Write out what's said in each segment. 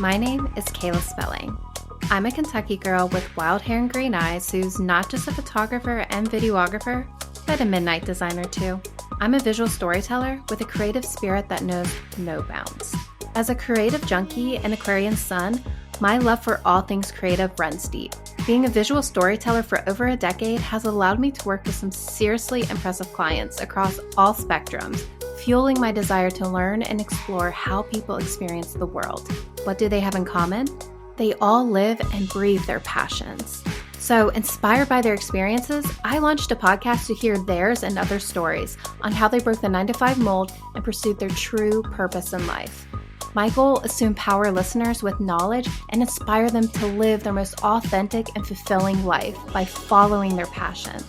My name is Kayla Spelling. I'm a Kentucky girl with wild hair and green eyes who's not just a photographer and videographer, but a midnight designer too. I'm a visual storyteller with a creative spirit that knows no bounds. As a creative junkie and Aquarian sun, my love for all things creative runs deep. Being a visual storyteller for over a decade has allowed me to work with some seriously impressive clients across all spectrums, fueling my desire to learn and explore how people experience the world. What do they have in common? They all live and breathe their passions. So, inspired by their experiences, I launched a podcast to hear theirs and other stories on how they broke the 9-to-5 mold and pursued their true purpose in life. My goal is to empower listeners with knowledge and inspire them to live their most authentic and fulfilling life by following their passions.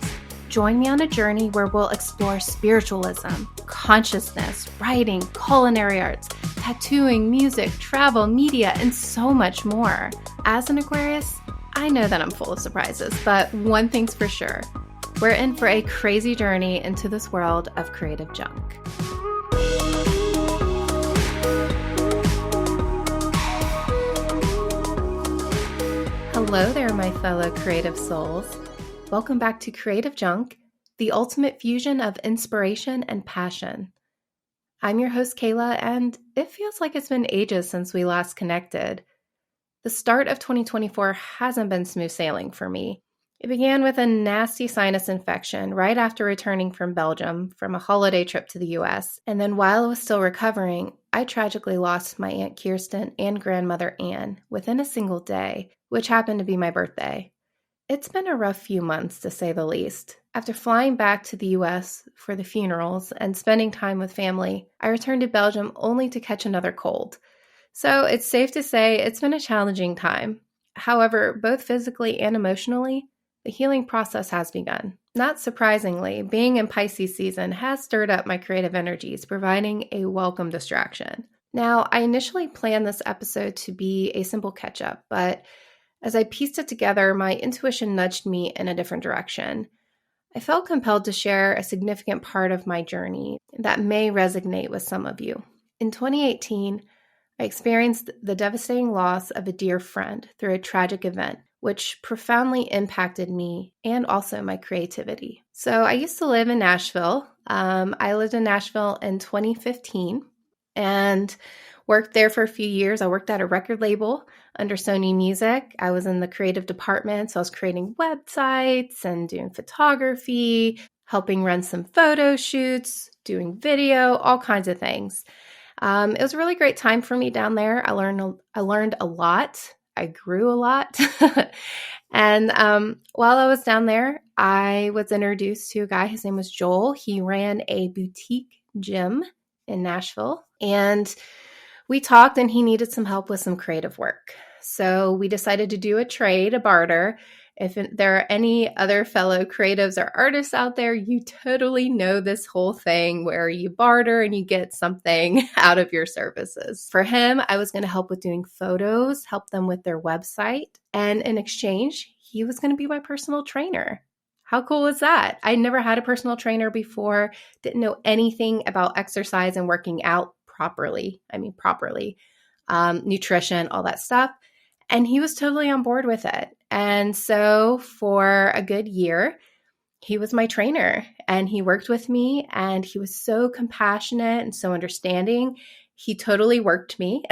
Join me on a journey where we'll explore spiritualism, consciousness, writing, culinary arts, tattooing, music, travel, media, and so much more. As an Aquarius, I know that I'm full of surprises, but one thing's for sure. We're in for a crazy journey into this world of creative junk. Hello there, my fellow creative souls. Welcome back to Creative Junk, the ultimate fusion of inspiration and passion. I'm your host, Kayla, and it feels like it's been ages since we last connected. The start of 2024 hasn't been smooth sailing for me. It began with a nasty sinus infection right after returning from Belgium from a holiday trip to the US. And then while I was still recovering, I tragically lost my Aunt Kirsten and grandmother Anne within a single day, which happened to be my birthday. It's been a rough few months, to say the least. After flying back to the US for the funerals and spending time with family, I returned to Belgium only to catch another cold. So it's safe to say it's been a challenging time. However, both physically and emotionally, the healing process has begun. Not surprisingly, being in Pisces season has stirred up my creative energies, providing a welcome distraction. Now, I initially planned this episode to be a simple catch-up, but as I pieced it together, my intuition nudged me in a different direction. I felt compelled to share a significant part of my journey that may resonate with some of you. In 2018, I experienced the devastating loss of a dear friend through a tragic event, which profoundly impacted me and also my creativity. So I used to live in Nashville. I lived in Nashville in 2015 and worked there for a few years. I worked at a record label under Sony Music. I was in the creative department, so I was creating websites and doing photography, helping run some photo shoots, doing video, all kinds of things. It was a really great time for me down there. I learned a lot. I grew a lot. And while I was down there, I was introduced to a guy. His name was Joel. He ran a boutique gym in Nashville. And we talked and he needed some help with some creative work. So we decided to do a trade, a barter. If there are any other fellow creatives or artists out there, you totally know this whole thing where you barter and you get something out of your services. For him, I was going to help with doing photos, help them with their website. And in exchange, he was going to be my personal trainer. How cool was that? I never had a personal trainer before, didn't know anything about exercise and working out properly, nutrition, all that stuff. And he was totally on board with it. And so for a good year, he was my trainer and he worked with me and he was so compassionate and so understanding. He totally worked me,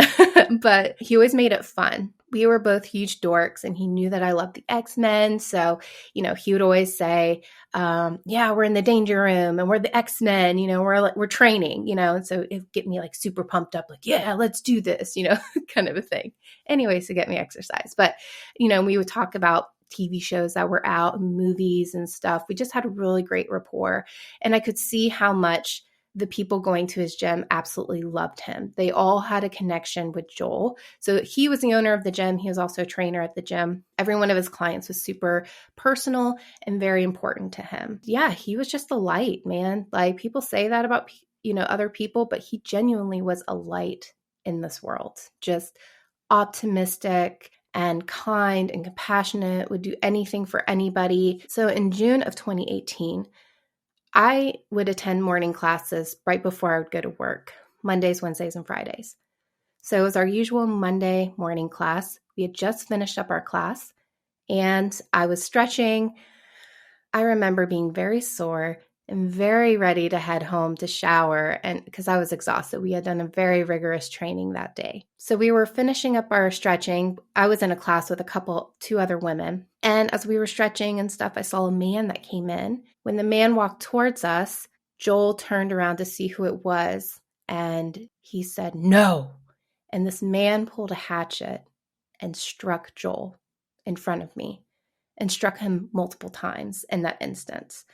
but he always made it fun. We were both huge dorks and he knew that I loved the X-Men. So, he would always say, yeah, we're in the danger room and we're the X-Men, we're training, and so it would get me like super pumped up, like, yeah, let's do this, kind of a thing. Anyways, to get me exercise. But, we would talk about TV shows that were out, movies and stuff. We just had a really great rapport. And I could see how much the people going to his gym absolutely loved him. They all had a connection with Joel. So he was the owner of the gym. He was also a trainer at the gym. Every one of his clients was super personal and very important to him. Yeah, he was just a light, man. Like people say that about, other people, but he genuinely was a light in this world. Just optimistic and kind and compassionate, would do anything for anybody. So in June of 2018, I would attend morning classes right before I would go to work, Mondays, Wednesdays, and Fridays. So it was our usual Monday morning class. We had just finished up our class and I was stretching. I remember being very sore and very ready to head home to shower, and because I was exhausted. We had done a very rigorous training that day. So we were finishing up our stretching. I was in a class with two other women. And as we were stretching and stuff, I saw a man that came in. When the man walked towards us, Joel turned around to see who it was, and he said, "No." And this man pulled a hatchet and struck Joel in front of me and struck him multiple times in that instance.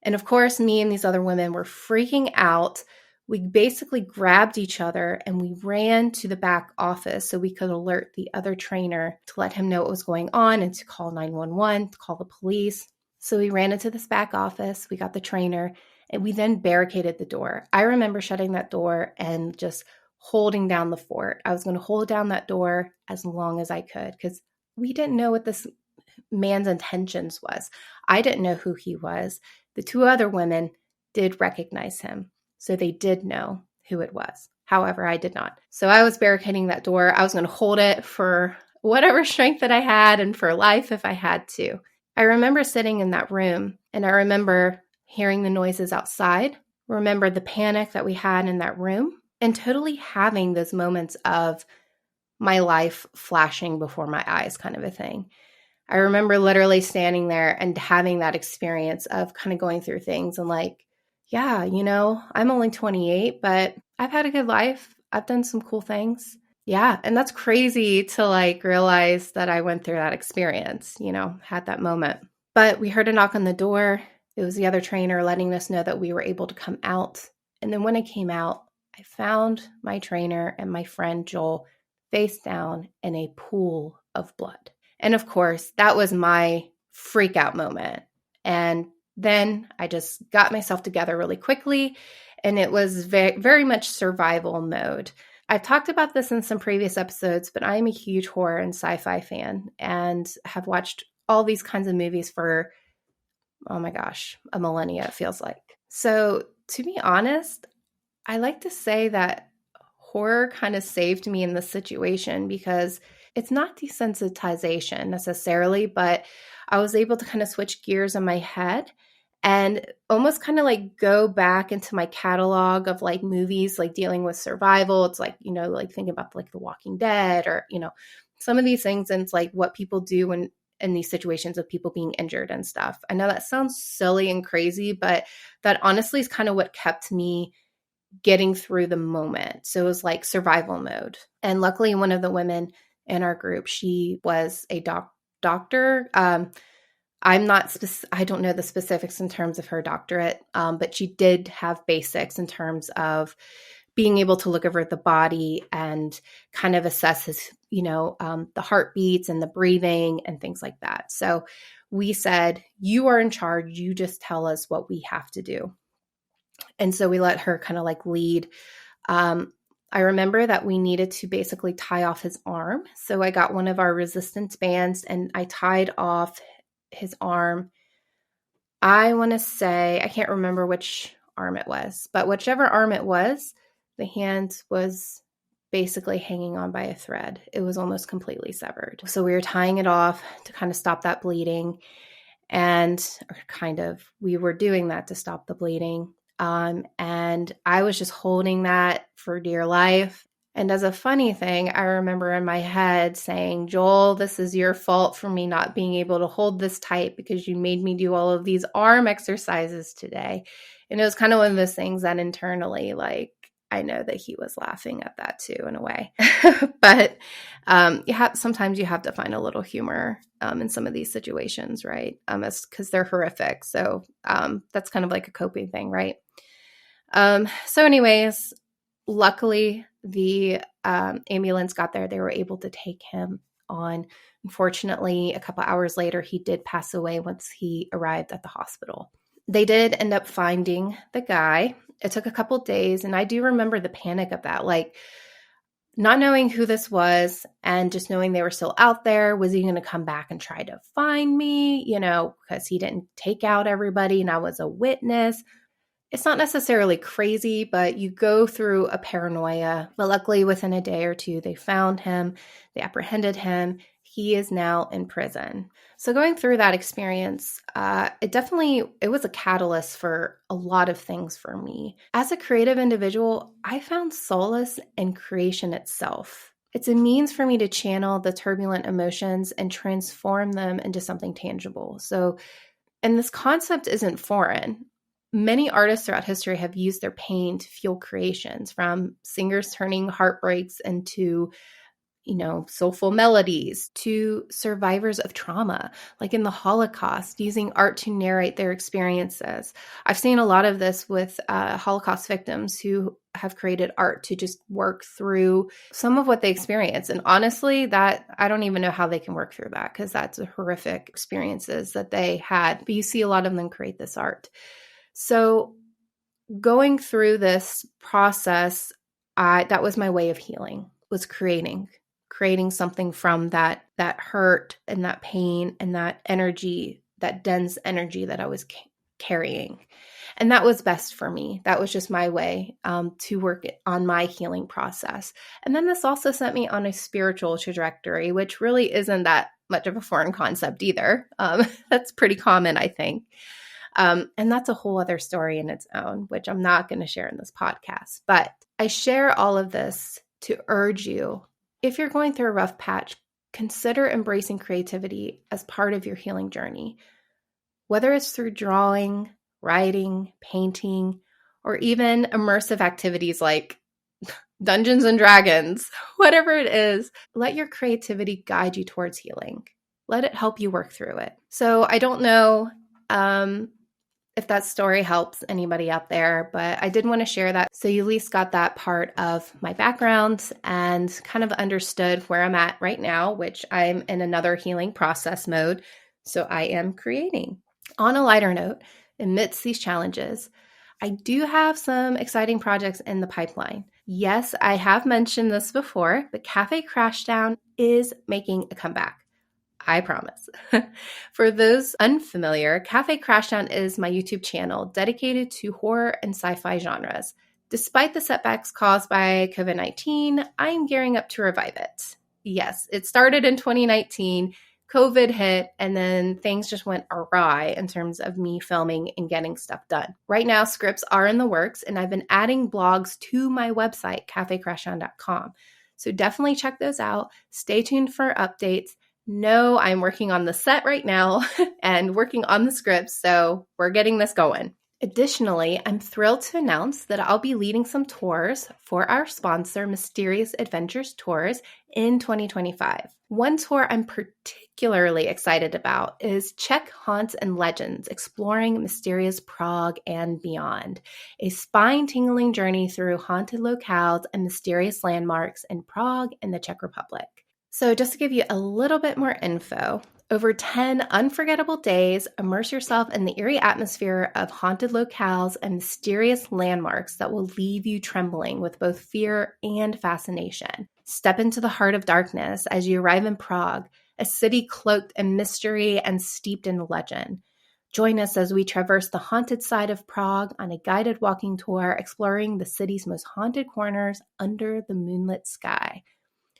And of course, me and these other women were freaking out. We basically grabbed each other and we ran to the back office so we could alert the other trainer to let him know what was going on and to call 911, to call the police. So we ran into this back office, we got the trainer, and we then barricaded the door. I remember shutting that door and just holding down the fort. I was going to hold down that door as long as I could because we didn't know what this man's intentions was. I didn't know who he was. The two other women did recognize him, so they did know who it was. However, I did not. So I was barricading that door. I was going to hold it for whatever strength that I had and for life if I had to. I remember sitting in that room and I remember hearing the noises outside, remember the panic that we had in that room, and totally having those moments of my life flashing before my eyes kind of a thing. I remember literally standing there and having that experience of kind of going through things and like, yeah, I'm only 28, but I've had a good life. I've done some cool things. Yeah. And that's crazy to like realize that I went through that experience, had that moment. But we heard a knock on the door. It was the other trainer letting us know that we were able to come out. And then when I came out, I found my trainer and my friend Joel face down in a pool of blood. And of course, that was my freak out moment. And then I just got myself together really quickly, and it was very, very much survival mode. I've talked about this in some previous episodes, but I'm a huge horror and sci-fi fan and have watched all these kinds of movies for, oh my gosh, a millennia, it feels like. So to be honest, I like to say that horror kind of saved me in this situation because it's not desensitization necessarily, but I was able to kind of switch gears in my head and almost kind of like go back into my catalog of like movies, like dealing with survival. It's like, like thinking about like The Walking Dead or, some of these things. And it's like what people do when in these situations of people being injured and stuff. I know that sounds silly and crazy, but that honestly is kind of what kept me getting through the moment. So it was like survival mode. And luckily, one of the women in our group, she was a doctor. I don't know the specifics in terms of her doctorate, but she did have basics in terms of being able to look over the body and kind of assess his, the heartbeats and the breathing and things like that. So we said, you are in charge. You just tell us what we have to do. And so we let her kind of like lead. I remember that we needed to basically tie off his arm. So I got one of our resistance bands and I tied off his arm. I want to say, I can't remember which arm it was, but whichever arm it was, the hand was basically hanging on by a thread. It was almost completely severed. So we were tying it off to kind of stop that bleeding. We were doing that to stop the bleeding. And I was just holding that for dear life. And as a funny thing, I remember in my head saying, Joel, this is your fault for me not being able to hold this tight because you made me do all of these arm exercises today. And it was kind of one of those things that internally, like, I know that he was laughing at that too, in a way. But sometimes you have to find a little humor in some of these situations, right? Because they're horrific. So that's kind of like a coping thing, right? So anyways, luckily the ambulance got there. They were able to take him on. Unfortunately, a couple hours later, he did pass away once he arrived at the hospital. They did end up finding the guy. It took a couple days, and I do remember the panic of that, like not knowing who this was and just knowing they were still out there. Was he going to come back and try to find me, because he didn't take out everybody and I was a witness? It's not necessarily crazy, but you go through a paranoia. But luckily, within a day or two, they found him, they apprehended him. He is now in prison. So going through that experience, it was a catalyst for a lot of things for me. As a creative individual, I found solace in creation itself. It's a means for me to channel the turbulent emotions and transform them into something tangible. And this concept isn't foreign. Many artists throughout history have used their pain to fuel creations, from singers turning heartbreaks into, soulful melodies, to survivors of trauma, like in the Holocaust, using art to narrate their experiences. I've seen a lot of this with Holocaust victims who have created art to just work through some of what they experience. And honestly, that I don't even know how they can work through that, because that's horrific experiences that they had. But you see a lot of them create this art. So going through this process, that was my way of healing, was creating something from that hurt and that pain and that energy, that dense energy that I was carrying. And that was best for me. That was just my way to work on my healing process. And then this also sent me on a spiritual trajectory, which really isn't that much of a foreign concept either. That's pretty common, I think. And that's a whole other story in its own, which I'm not going to share in this podcast. But I share all of this to urge you, if you're going through a rough patch, consider embracing creativity as part of your healing journey. Whether it's through drawing, writing, painting, or even immersive activities like Dungeons and Dragons, whatever it is, let your creativity guide you towards healing. Let it help you work through it. So I don't know if that story helps anybody out there, but I did want to share that so you at least got that part of my background and kind of understood where I'm at right now, which I'm in another healing process mode. So I am creating. On a lighter note, amidst these challenges, I do have some exciting projects in the pipeline. Yes, I have mentioned this before, but Cafe Crashdown is making a comeback. I promise. For those unfamiliar, Cafe Crashdown is my YouTube channel dedicated to horror and sci-fi genres. Despite the setbacks caused by COVID-19, I'm gearing up to revive it. Yes, it started in 2019, COVID hit, and then things just went awry in terms of me filming and getting stuff done. Right now, scripts are in the works, and I've been adding blogs to my website, cafecrashdown.com. So definitely check those out. Stay tuned for updates. No, I'm working on the set right now and working on the script, so we're getting this going. Additionally, I'm thrilled to announce that I'll be leading some tours for our sponsor, Mysterious Adventures Tours, in 2025. One tour I'm particularly excited about is Czech Haunts and Legends, exploring mysterious Prague and beyond, a spine-tingling journey through haunted locales and mysterious landmarks in Prague and the Czech Republic. So just to give you a little bit more info, over 10 unforgettable days, immerse yourself in the eerie atmosphere of haunted locales and mysterious landmarks that will leave you trembling with both fear and fascination. Step into the heart of darkness as you arrive in Prague, a city cloaked in mystery and steeped in legend. Join us as we traverse the haunted side of Prague on a guided walking tour exploring the city's most haunted corners under the moonlit sky.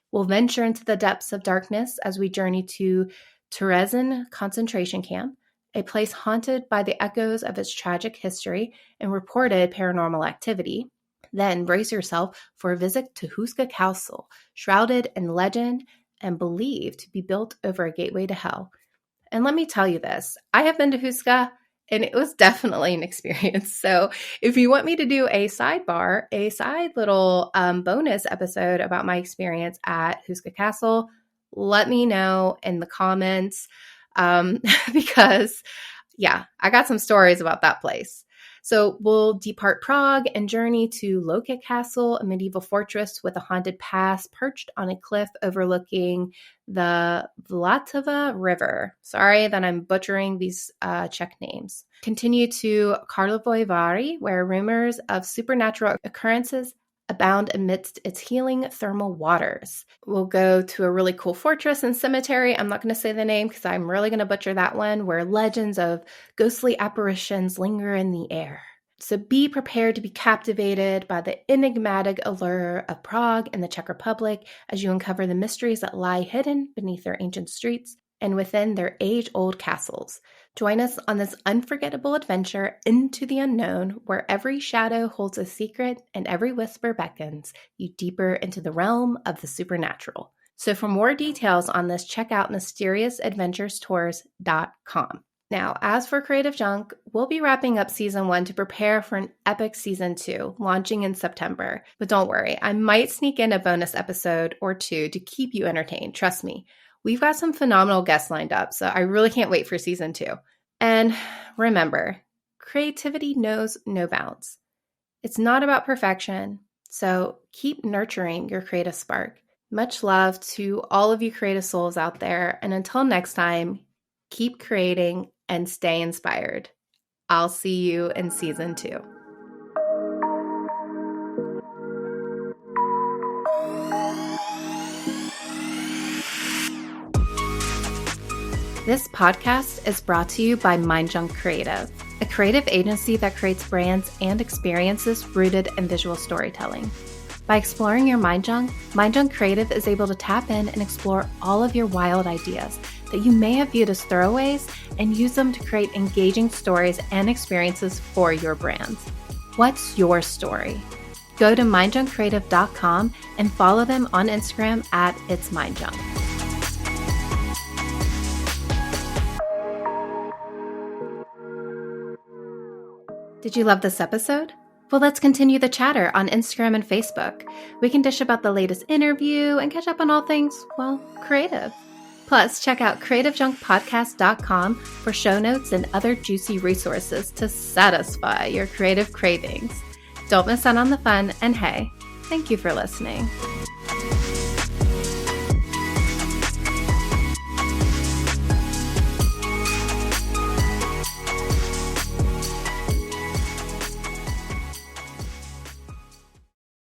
We'll venture into the depths of darkness as we journey to Terezin concentration camp, a place haunted by the echoes of its tragic history and reported paranormal activity. Then brace yourself for a visit to Huska Castle, shrouded in legend and believed to be built over a gateway to hell. And let me tell you this, I have been to Huska, and it was definitely an experience. So if you want me to do a side little bonus episode about my experience at Huska Castle, let me know in the comments because, yeah, I got some stories about that place. So we'll depart Prague and journey to Loka Castle, a medieval fortress with a haunted past perched on a cliff overlooking the Vltava River. Sorry that I'm butchering these Czech names. Continue to Karlovy Vary, where rumors of supernatural occurrences abound amidst its healing thermal waters. We'll go to a really cool fortress and cemetery. I'm not going to say the name because I'm really going to butcher that one, where legends of ghostly apparitions linger in the air. So be prepared to be captivated by the enigmatic allure of Prague and the Czech Republic as you uncover the mysteries that lie hidden beneath their ancient streets and within their age-old castles. Join us on this unforgettable adventure into the unknown, where every shadow holds a secret and every whisper beckons you deeper into the realm of the supernatural. So for more details on this, check out mysteriousadventurestours.com. Now, as for Creative Junk, we'll be wrapping up Season 1 to prepare for an epic Season 2, launching in September. But don't worry, I might sneak in a bonus episode or two to keep you entertained. Trust me, we've got some phenomenal guests lined up, so I really can't wait for Season 2. And remember, creativity knows no bounds. It's not about perfection, so keep nurturing your creative spark. Much love to all of you creative souls out there, and until next time, keep creating and stay inspired. I'll see you in Season 2. This podcast is brought to you by Mind Junk Creative, a creative agency that creates brands and experiences rooted in visual storytelling. By exploring your Mind Junk Creative is able to tap in and explore all of your wild ideas that you may have viewed as throwaways and use them to create engaging stories and experiences for your brands. What's your story? Go to mindjunkcreative.com and follow them on Instagram at itsmindjunk. Did you love this episode? Well, let's continue the chatter on Instagram and Facebook. We can dish about the latest interview and catch up on all things, well, creative. Plus, check out creativejunkpodcast.com for show notes and other juicy resources to satisfy your creative cravings. Don't miss out on the fun, and hey, thank you for listening.